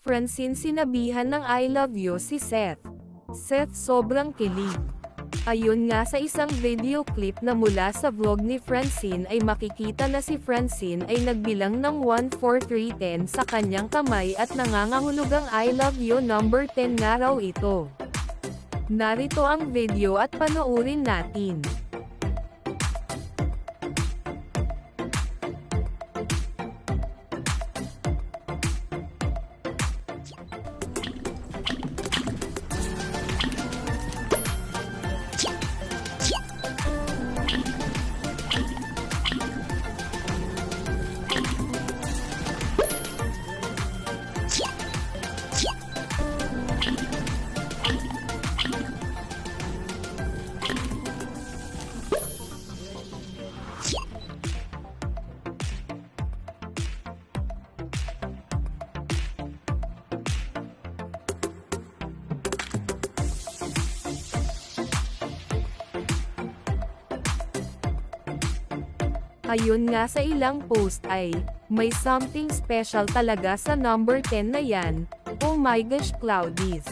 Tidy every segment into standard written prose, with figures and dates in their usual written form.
Francine sinabihan ng I love you si Seth. Seth sobrang kilig. Ayon nga sa isang video clip na mula sa vlog ni Francine ay makikita na si Francine ay nagbilang ng 1 4 3 10 sa kanyang kamay at nangangahulugang I love you number 10 nga raw ito. Narito ang video at panoorin natin. Ayon nga sa ilang post ay, may something special talaga sa number 10 na yan, oh my gosh Claudius.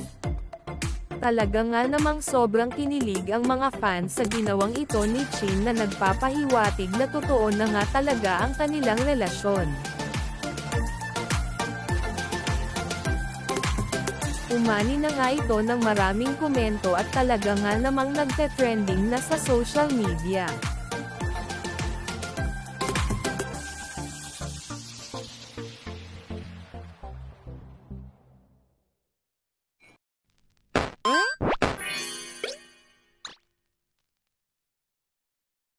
Talaga nga namang sobrang kinilig ang mga fans sa ginawang ito ni Chin na nagpapahiwatig na totoo na nga talaga ang kanilang relasyon. Umani na nga ito ng maraming komento at talaga nga namang nagte-trending na sa social media.